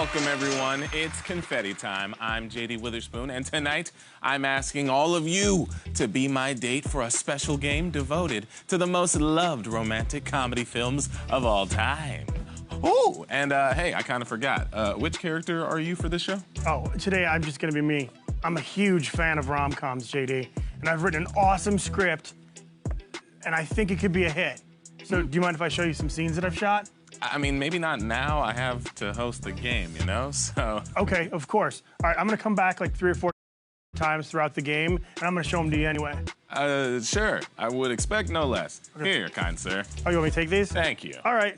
Welcome, everyone. It's confetti time. I'm JD Witherspoon, and tonight I'm asking all of you to be my date for a special game devoted to the most loved romantic comedy films of all time. Oh, and hey, I kind of forgot. Which character are you for this show? Oh, today I'm just gonna be me. I'm a huge fan of rom-coms, JD, and I've written an awesome script, and I think it could be a hit. So, do you mind if I show you some scenes that I've shot? I mean, maybe not now. I have to host the game, you know, so... Okay, of course. All right, I'm gonna come back like 3 or 4 times throughout the game, and I'm gonna show them to you anyway. Sure. I would expect no less. Okay. Here, kind sir. Oh, you want me to take these? Thank you. All right.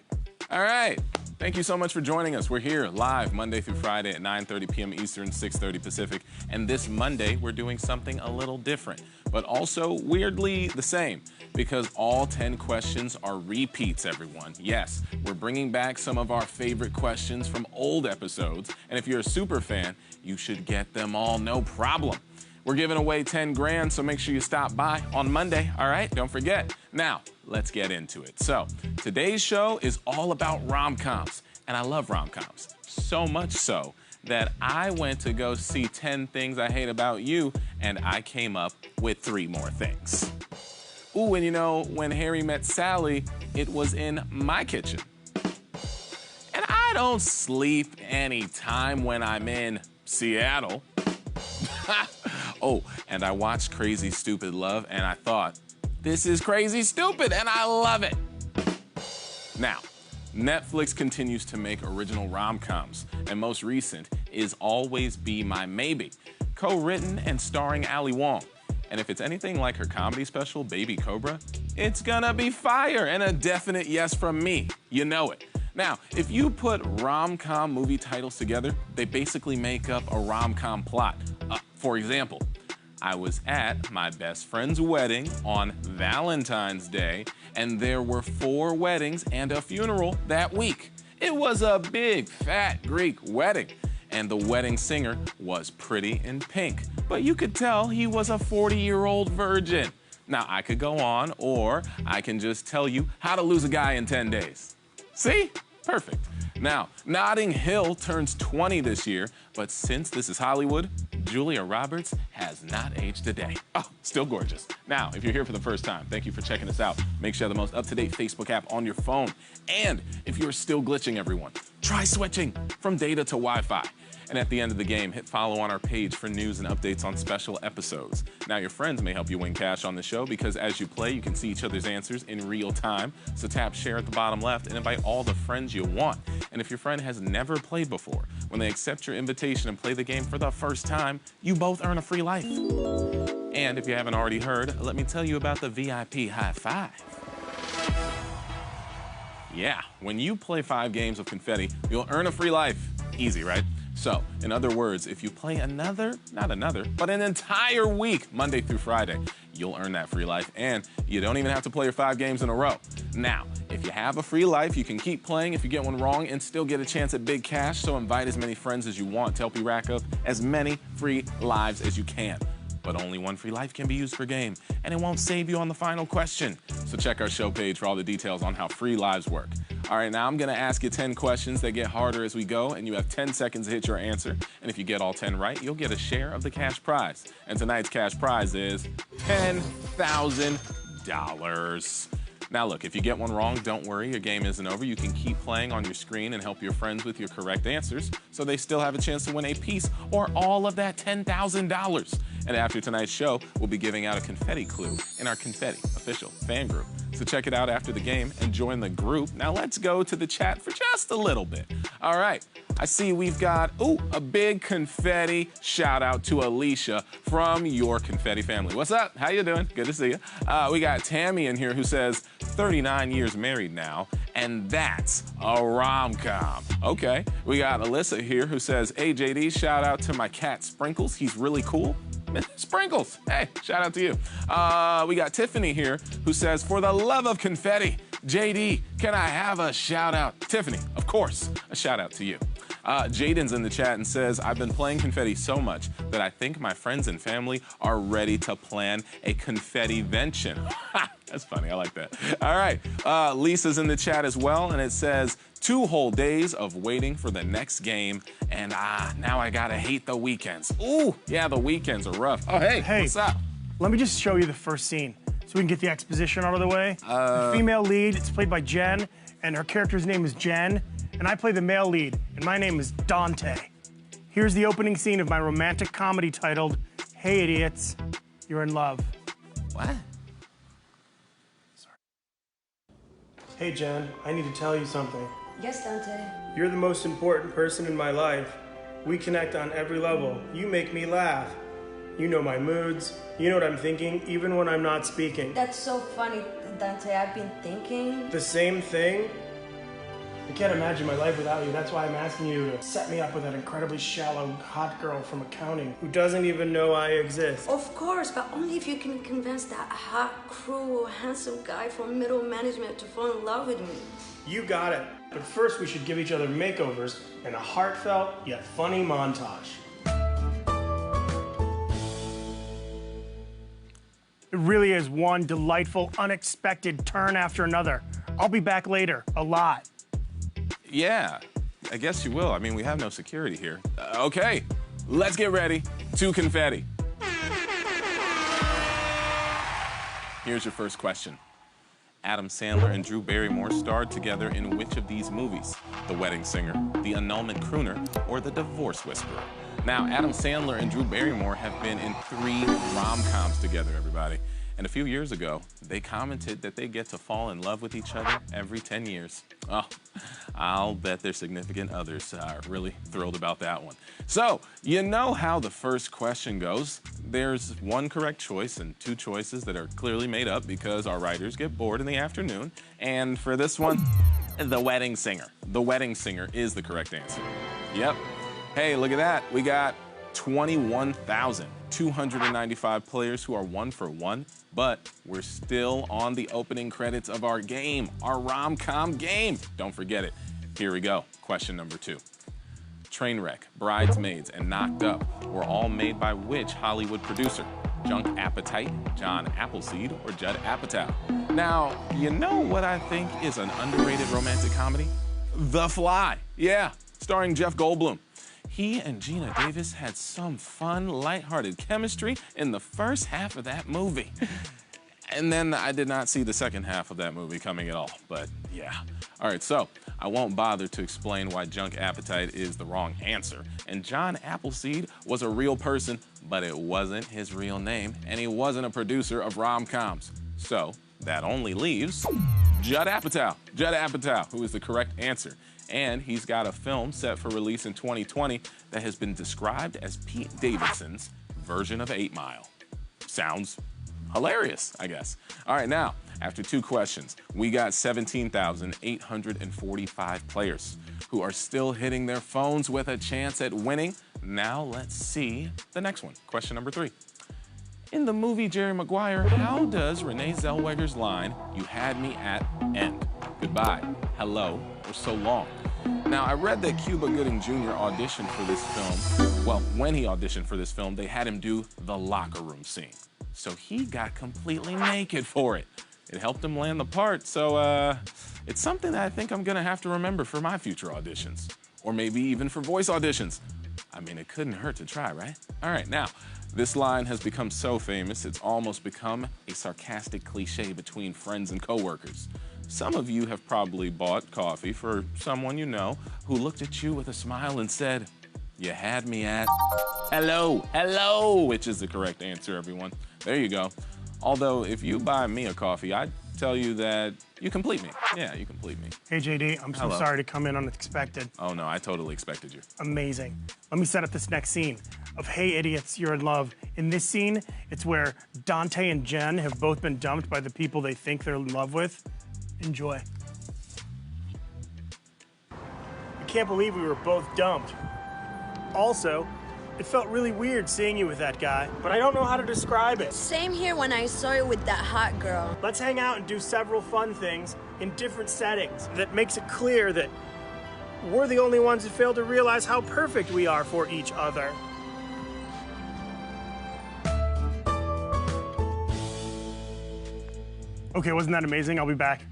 All right. Thank you so much for joining us. We're here live Monday through Friday at 9:30 p.m. Eastern, 6:30 Pacific. And this Monday, we're doing something a little different, but also weirdly the same, because all 10 questions are repeats, everyone. Yes, we're bringing back some of our favorite questions from old episodes. And if you're a super fan, you should get them all, no problem. We're giving away 10 grand, so make sure you stop by on Monday, all right? Don't forget. Now, let's get into it. So, today's show is all about rom-coms, and I love rom-coms. So much so that I went to go see 10 Things I Hate About You, and I came up with 3 more things. Ooh, and you know, when Harry met Sally, it was in my kitchen. And I don't sleep any time when I'm in Seattle. Oh, and I watched Crazy Stupid Love, and I thought, this is crazy stupid, and I love it. Now, Netflix continues to make original rom-coms, and most recent is Always Be My Maybe, co-written and starring Ali Wong. And if it's anything like her comedy special, Baby Cobra, it's gonna be fire and a definite yes from me. You know it. Now, if you put rom-com movie titles together, they basically make up a rom-com plot. For example, I was at my best friend's wedding on Valentine's Day, and there were 4 weddings and a funeral that week. It was a big, fat Greek wedding, and the wedding singer was Pretty in Pink, but you could tell he was a 40-year-old virgin. Now, I could go on, or I can just tell you how to lose a guy in 10 days. See? Perfect. Now, Notting Hill turns 20 this year, but since this is Hollywood, Julia Roberts has not aged a day. Oh, still gorgeous. Now, if you're here for the first time, thank you for checking us out. Make sure you have the most up-to-date Facebook app on your phone. And if you're still glitching, everyone, try switching from data to Wi-Fi. And at the end of the game, hit follow on our page for news and updates on special episodes. Now, your friends may help you win cash on the show because as you play, you can see each other's answers in real time. So tap share at the bottom left and invite all the friends you want. And if your friend has never played before, when they accept your invitation and play the game for the first time, you both earn a free life. And if you haven't already heard, let me tell you about the VIP High Five. Yeah, when you play 5 games of Confetti, you'll earn a free life. Easy, right? So, in other words, if you play an entire week, Monday through Friday, you'll earn that free life, and you don't even have to play your 5 games in a row. Now, if you have a free life, you can keep playing if you get one wrong and still get a chance at big cash, so invite as many friends as you want to help you rack up as many free lives as you can. But only 1 free life can be used per game, and it won't save you on the final question. So check our show page for all the details on how free lives work. All right, now I'm gonna ask you 10 questions that get harder as we go, and you have 10 seconds to hit your answer. And if you get all 10 right, you'll get a share of the cash prize. And tonight's cash prize is $10,000. Now look, if you get one wrong, don't worry, your game isn't over. You can keep playing on your screen and help your friends with your correct answers so they still have a chance to win a piece or all of that $10,000. And after tonight's show, we'll be giving out a confetti clue in our Confetti official fan group. So check it out after the game and join the group. Now let's go to the chat for just a little bit. All right, I see we've got, a big confetti shout out to Alicia from your Confetti family. What's up? How you doing? Good to see you. We got Tammy in here who says, 39 years married now, and that's a rom-com. Okay, we got Alyssa here who says, hey JD, shout out to my cat Sprinkles, he's really cool. Sprinkles, hey, shout out to you. We got Tiffany here who says, for the love of confetti, JD, can I have a shout out? Tiffany, of course, a shout out to you. Jaden's in the chat and says, I've been playing confetti so much that I think my friends and family are ready to plan a confetti-vention. That's funny. I like that. All right. Lisa's in the chat as well, and it says 2 whole days of waiting for the next game, and now I gotta hate the weekends. Ooh, yeah, the weekends are rough. Oh, hey, what's up? Let me just show you the first scene so we can get the exposition out of the way. The female lead, it's played by Jen, and her character's name is Jen, and I play the male lead, and my name is Dante. Here's the opening scene of my romantic comedy titled, Hey Idiots, You're in Love. What? Sorry. Hey Jen, I need to tell you something. Yes, Dante. You're the most important person in my life. We connect on every level. You make me laugh. You know my moods. You know what I'm thinking, even when I'm not speaking. That's so funny, Dante. I've been thinking. The same thing? I can't imagine my life without you. That's why I'm asking you to set me up with that incredibly shallow, hot girl from accounting who doesn't even know I exist. Of course, but only if you can convince that hot, cruel, handsome guy from middle management to fall in love with me. You got it. But first we should give each other makeovers and a heartfelt yet funny montage. It really is one delightful, unexpected turn after another. I'll be back later, a lot. Yeah, I guess you will. I mean, we have no security here. Okay, let's get ready to Confetti. Here's your first question. Adam Sandler and Drew Barrymore starred together in which of these movies? The Wedding Singer, The Annulment Crooner, or The Divorce Whisperer? Now, Adam Sandler and Drew Barrymore have been in 3 rom-coms together, everybody. And a few years ago, they commented that they get to fall in love with each other every 10 years. Oh, I'll bet their significant others are really thrilled about that one. So, you know how the first question goes. There's 1 correct choice and 2 choices that are clearly made up because our writers get bored in the afternoon. And for this one, The Wedding Singer. The Wedding Singer is the correct answer. Yep. Hey, look at that. We got 21,295 players who are 1 for 1, but we're still on the opening credits of our game, our rom-com game. Don't forget it. Here we go. Question number 2. Trainwreck, Bridesmaids, and Knocked Up were all made by which Hollywood producer? Junk Appetite, John Appleseed, or Judd Apatow? Now, you know what I think is an underrated romantic comedy? The Fly. Yeah, starring Jeff Goldblum. He and Gina Davis had some fun, lighthearted chemistry in the first half of that movie. And then I did not see the second half of that movie coming at all, but yeah. All right, so I won't bother to explain why Junk Appetite is the wrong answer. And John Appleseed was a real person, but it wasn't his real name, and he wasn't a producer of rom-coms. So that only leaves Judd Apatow. Judd Apatow, who is the correct answer. And he's got a film set for release in 2020 that has been described as Pete Davidson's version of 8 Mile. Sounds hilarious, I guess. All right, now, after 2 questions, we got 17,845 players who are still hitting their phones with a chance at winning. Now let's see the next one. Question number 3. In the movie Jerry Maguire, how does Renee Zellweger's line, "You had me at," end? Goodbye, hello, or so long? Now, I read that Cuba Gooding Jr. auditioned for this film. Well, when he auditioned for this film, they had him do the locker room scene. So he got completely naked for it. It helped him land the part, so it's something that I think I'm gonna have to remember for my future auditions. Or maybe even for voice auditions. I mean, it couldn't hurt to try, right? All right, now, this line has become so famous, it's almost become a sarcastic cliche between friends and coworkers. Some of you have probably bought coffee for someone you know who looked at you with a smile and said, "You had me at hello, hello," which is the correct answer, everyone. There you go. Although, if you buy me a coffee, I'd tell you that you complete me. Yeah, you complete me. Hey JD, I'm so Hello. sorry to come in unexpected. Oh no, I totally expected you. Amazing. Let me set up this next scene of Hey Idiots, You're in Love. In this scene, it's where Dante and Jen have both been dumped by the people they think they're in love with. Enjoy. I can't believe we were both dumped. Also, it felt really weird seeing you with that guy, but I don't know how to describe it. Same here when I saw you with that hot girl. Let's hang out and do several fun things in different settings that makes it clear that we're the only ones who fail to realize how perfect we are for each other. Okay, wasn't that amazing? I'll be back.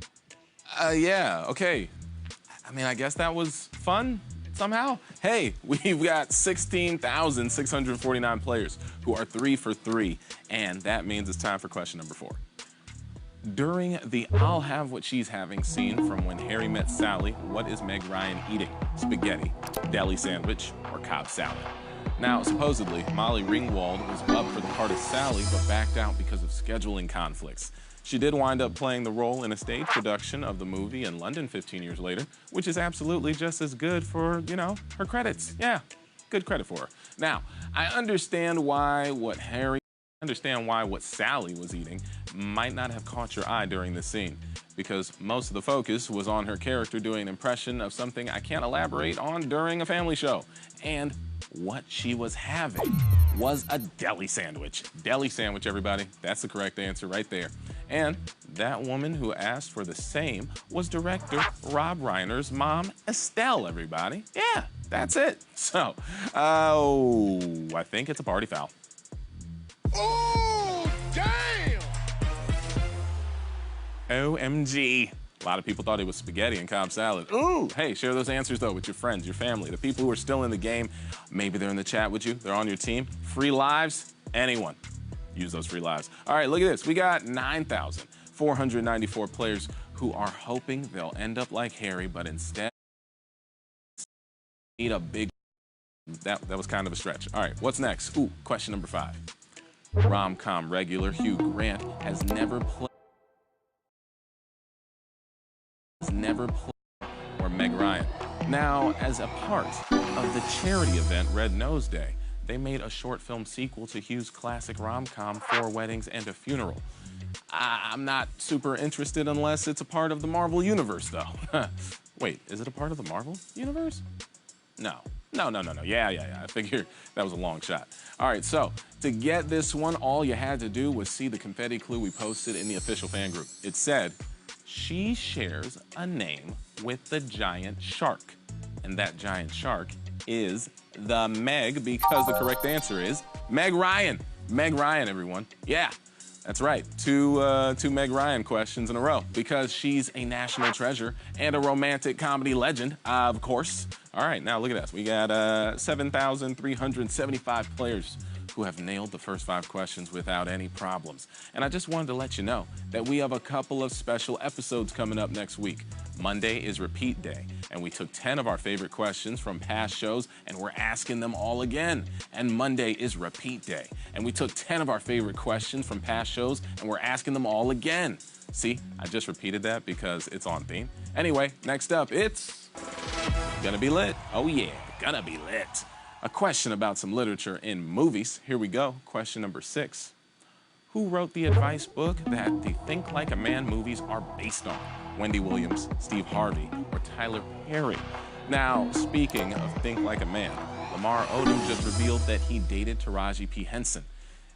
Yeah, okay. I mean, I guess that was fun somehow. Hey, we've got 16,649 players who are 3 for 3, and that means it's time for question number 4. During the I'll have what she's having scene from When Harry Met Sally, what is Meg Ryan eating? Spaghetti, deli sandwich, or Cobb salad? Now, supposedly, Molly Ringwald was up for the part of Sally, but backed out because of scheduling conflicts. She did wind up playing the role in a stage production of the movie in London 15 years later, which is absolutely just as good for, you know, her credits. Yeah, good credit for her. Now, I understand why what Sally was eating might not have caught your eye during this scene, because most of the focus was on her character doing an impression of something I can't elaborate on during a family show. And what she was having was a deli sandwich. Deli sandwich, everybody. That's the correct answer right there. And that woman who asked for the same was director Rob Reiner's mom, Estelle, everybody. Yeah, that's it. So, I think it's a party foul. Oh, damn! OMG. A lot of people thought it was spaghetti and Cobb salad. Ooh! Hey, share those answers, though, with your friends, your family, the people who are still in the game. Maybe they're in the chat with you. They're on your team. Free lives, anyone. Use those free lives. All right, look at this. We got 9,494 players who are hoping they'll end up like Harry, but instead need a big... That was kind of a stretch. All right, what's next? Ooh, question number 5. Rom-com regular Hugh Grant has never played or Meg Ryan. Now, as a part of the charity event Red Nose Day, they made a short film sequel to Hugh's classic rom-com, 4 Weddings and a Funeral. I'm not super interested unless it's a part of the Marvel Universe, though. Wait, is it a part of the Marvel Universe? No. Yeah. I figured that was a long shot. All right, so to get this one, all you had to do was see the confetti clue we posted in the official fan group. It said, she shares a name with the giant shark. And that giant shark is the Meg, because the correct answer is Meg Ryan. Meg Ryan, everyone. Yeah, that's right. Two Meg Ryan questions in a row, because she's a national treasure and a romantic comedy legend, of course. All right, now look at us. We got 7,375 players who have nailed the first 5 questions without any problems. And I just wanted to let you know that we have a couple of special episodes coming up next week. Monday is repeat day, and we took 10 of our favorite questions from past shows and we're asking them all again. And Monday is repeat day, and we took 10 of our favorite questions from past shows and we're asking them all again. See, I just repeated that because it's on theme. Anyway, next up, it's gonna be lit. Oh yeah, gonna be lit. A question about some literature in movies. Here we go. Question number 6. Who wrote the advice book that the Think Like a Man movies are based on? Wendy Williams, Steve Harvey, or Tyler Perry? Now, speaking of Think Like a Man, Lamar Odom just revealed that he dated Taraji P. Henson.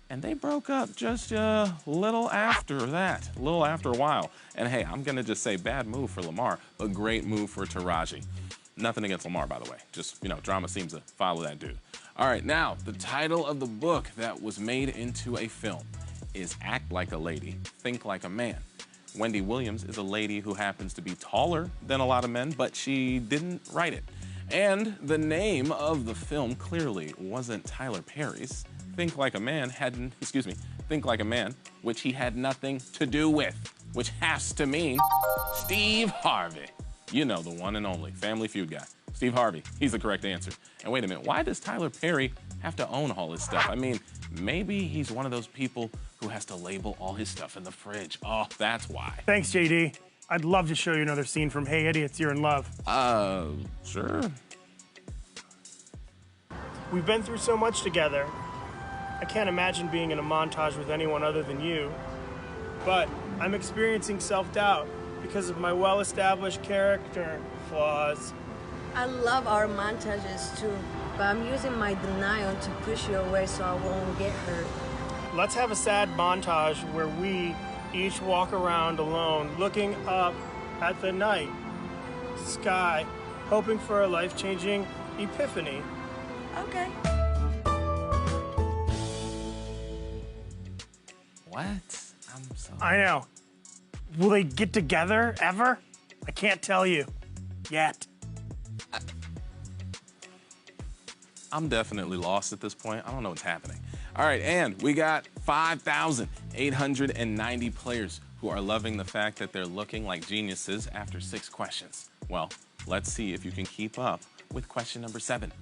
And they broke up just a little after that, a little after a while. And hey, I'm gonna just say bad move for Lamar, but great move for Taraji. Nothing against Lamar, by the way. Just, you know, drama seems to follow that dude. All right, now, the title of the book that was made into a film is Act Like a Lady, Think Like a Man. Wendy Williams is a lady who happens to be taller than a lot of men, but she didn't write it. And the name of the film clearly wasn't Tyler Perry's. Think Like a Man, which he had nothing to do with, which has to mean Steve Harvey. You know, the one and only Family Feud guy. Steve Harvey, he's the correct answer. And wait a minute, why does Tyler Perry have to own all his stuff? I mean, maybe he's one of those people who has to label all his stuff in the fridge. Oh, that's why. Thanks, JD. I'd love to show you another scene from Hey Idiots, You're in Love. Sure. We've been through so much together. I can't imagine being in a montage with anyone other than you. But I'm experiencing self-doubt because of my well-established character flaws. I love our montages too, but I'm using my denial to push you away so I won't get hurt. Let's have a sad montage where we each walk around alone, looking up at the night sky, hoping for a life-changing epiphany. Okay. What? I'm so... I know. Will they get together ever? I can't tell you. Yet. I'm definitely lost at this point. I don't know what's happening. All right, and we got 5,890 players who are loving the fact that they're looking like geniuses after 6 questions. Well, let's see if you can keep up with question number 7.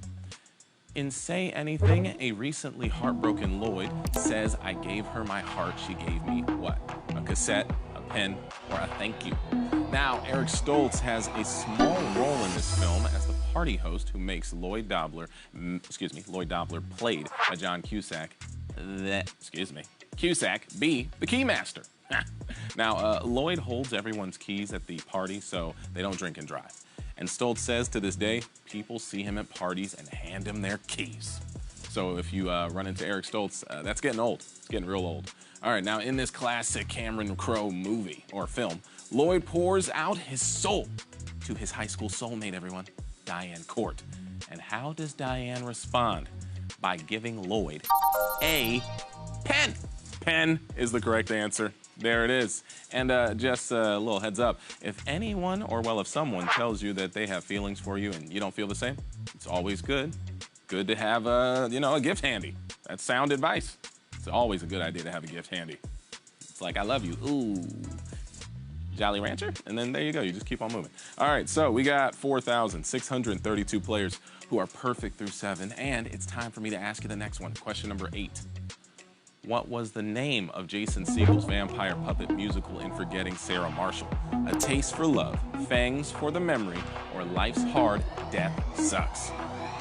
In Say Anything, a recently heartbroken Lloyd says, I gave her my heart, she gave me what? A cassette, a pen, or a thank you? Now, Eric Stoltz has a small role in this film as the party host who makes Lloyd Dobler, played by John Cusack, Cusack be the keymaster. Now, Lloyd holds everyone's keys at the party so they don't drink and drive. And Stoltz says to this day, people see him at parties and hand him their keys. So if you run into Eric Stoltz, that's getting old. It's getting real old. All right, now in this classic Cameron Crowe movie or film, Lloyd pours out his soul to his high school soulmate, everyone, Diane Court. And how does Diane respond? By giving Lloyd a pen. Pen is the correct answer. There it is. And just a little heads up, if anyone or, well, if someone tells you that they have feelings for you and you don't feel the same, it's always good to have a gift handy. That's sound advice. It's always a good idea to have a gift handy. It's like, I love you. Ooh. Jolly Rancher? And then there you go. You just keep on moving. All right, so we got 4,632 players who are perfect through 7, and it's time for me to ask you the next one. Question number 8. What was the name of Jason Segel's vampire puppet musical in Forgetting Sarah Marshall? A Taste for Love, Fangs for the Memory, or Life's Hard, Death Sucks?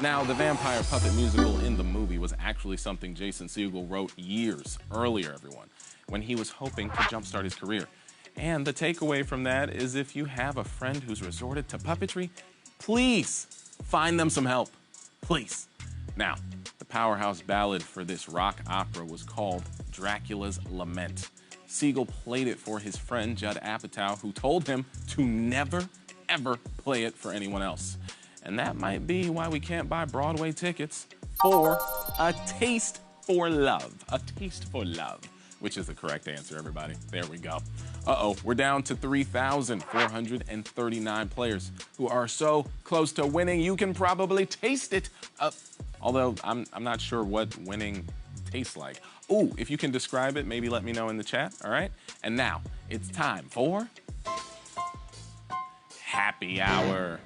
Now, the vampire puppet musical in the movie was actually something Jason Segel wrote years earlier, everyone, when he was hoping to jumpstart his career. And the takeaway from that is if you have a friend who's resorted to puppetry, please find them some help. Please. Now, the powerhouse ballad for this rock opera was called Dracula's Lament. Segel played it for his friend Judd Apatow, who told him to never, ever play it for anyone else. And that might be why we can't buy Broadway tickets for A Taste for Love. A Taste for Love, which is the correct answer, everybody. There we go. Uh-oh, we're down to 3,439 players who are so close to winning, you can probably taste it. Although I'm not sure what winning tastes like. Ooh, if you can describe it, maybe let me know in the chat, all right? And now, it's time for Happy Hour.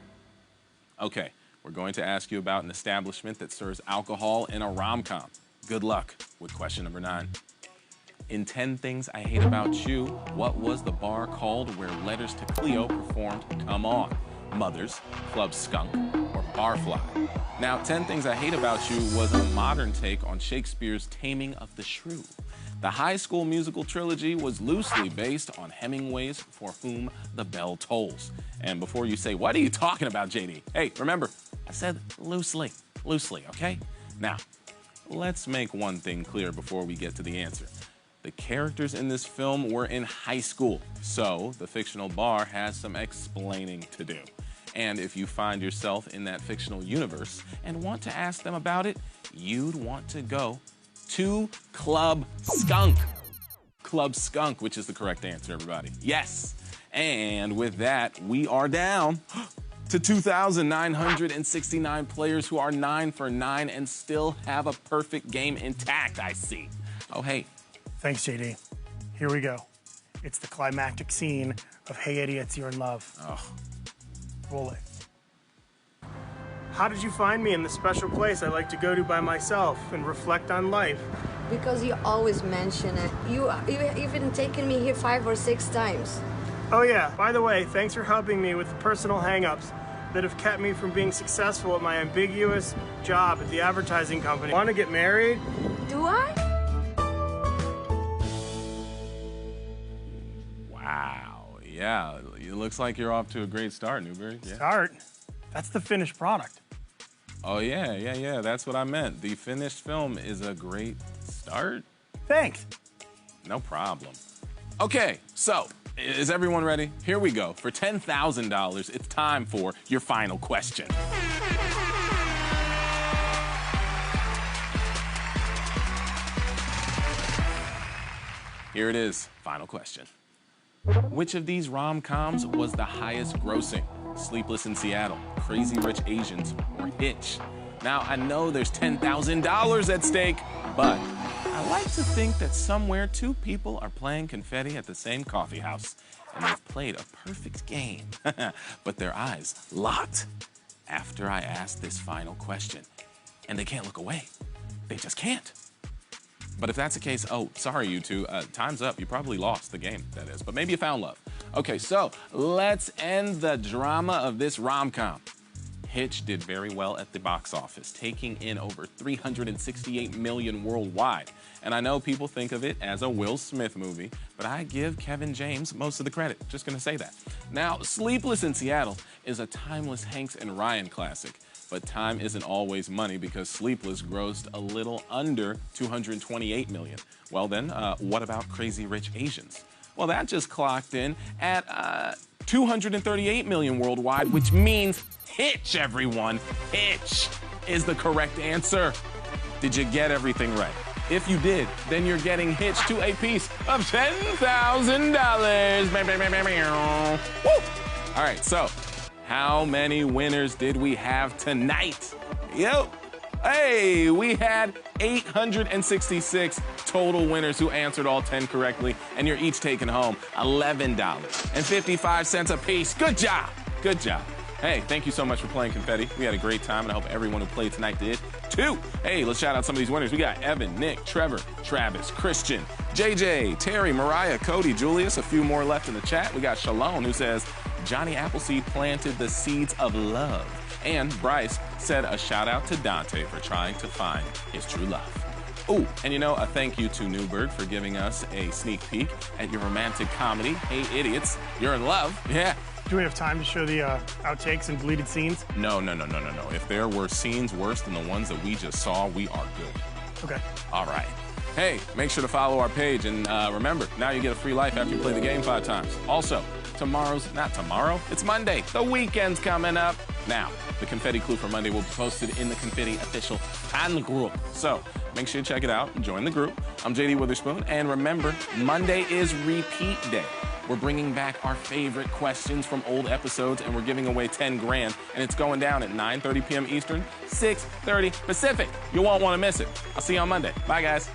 Okay, we're going to ask you about an establishment that serves alcohol in a rom-com. Good luck with question number 9. In 10 Things I Hate About You, what was the bar called where Letters to Cleo performed Come On? Mother's, Club Skunk, or Barfly? Now, 10 Things I Hate About You was a modern take on Shakespeare's Taming of the Shrew. The High School Musical trilogy was loosely based on Hemingway's For Whom the Bell Tolls. And before you say, what are you talking about, JD? Hey, remember, I said loosely, okay? Now, let's make one thing clear before we get to the answer. The characters in this film were in high school, so the fictional bar has some explaining to do. And if you find yourself in that fictional universe and want to ask them about it, you'd want to go to Club Skunk. Club Skunk, which is the correct answer, everybody. Yes. And with that, we are down to 2,969 players who are 9 for 9 and still have a perfect game intact, I see. Oh, hey. Thanks, JD. Here we go. It's the climactic scene of Hey Idiots, You're in Love. Oh. Roll it. How did you find me in the special place I like to go to by myself and reflect on life? Because you always mention it. You've even taken me here 5 or 6 times. Oh yeah, by the way, thanks for helping me with the personal hang-ups that have kept me from being successful at my ambiguous job at the advertising company. Want to get married? Do I? Wow, yeah, it looks like you're off to a great start, Newberry. Yeah. Start? That's the finished product. Oh, yeah, that's what I meant. The finished film is a great start. Thanks. No problem. Okay, so, is everyone ready? Here we go. For $10,000, it's time for your final question. Here it is, final question. Which of these rom-coms was the highest grossing? Sleepless in Seattle, Crazy Rich Asians, or Hitch? Now, I know there's $10,000 at stake, but I like to think that somewhere two people are playing Confetti at the same coffee house, and they've played a perfect game, but their eyes locked after I ask this final question. And they can't look away. They just can't. But if that's the case, oh, sorry, you two, time's up. You probably lost the game, that is, but maybe you found love. Okay, so let's end the drama of this rom-com. Hitch did very well at the box office, taking in over $368 million worldwide. And I know people think of it as a Will Smith movie, but I give Kevin James most of the credit. Just gonna say that. Now, Sleepless in Seattle is a timeless Hanks and Ryan classic. But time isn't always money because Sleepless grossed a little under $228 million. Well then, what about Crazy Rich Asians? Well, that just clocked in at $238 million worldwide, which means Hitch, everyone. Hitch is the correct answer. Did you get everything right? If you did, then you're getting Hitch to a piece of $10,000. Woo! All right, so how many winners did we have tonight? Yep. Hey, we had 866 total winners who answered all 10 correctly, and you're each taking home $11.55 a piece. Good job. Good job. Hey, thank you so much for playing Confetti. We had a great time, and I hope everyone who played tonight did too. Hey, let's shout out some of these winners. We got Evan, Nick, Trevor, Travis, Christian, JJ, Terry, Mariah, Cody, Julius, a few more left in the chat. We got Shalom, who says, Johnny Appleseed planted the seeds of love. And Bryce said a shout out to Dante for trying to find his true love. Oh, and you know, a thank you to Newberg for giving us a sneak peek at your romantic comedy, Hey Idiots, You're in Love. Yeah. Do we have time to show the outtakes and deleted scenes? No. If there were scenes worse than the ones that we just saw, we are good. Okay. All right. Hey, make sure to follow our page, and remember, now you get a free life after you play the game 5 times. Also, not tomorrow, it's Monday. The weekend's coming up. Now, the Confetti Clue for Monday will be posted in the Confetti official fan group. So make sure you check it out and join the group. I'm JD Witherspoon, and remember, Monday is repeat day. We're bringing back our favorite questions from old episodes, and we're giving away 10 grand, and it's going down at 9:30 p.m. Eastern, 6:30 Pacific. You won't want to miss it. I'll see you on Monday. Bye, guys.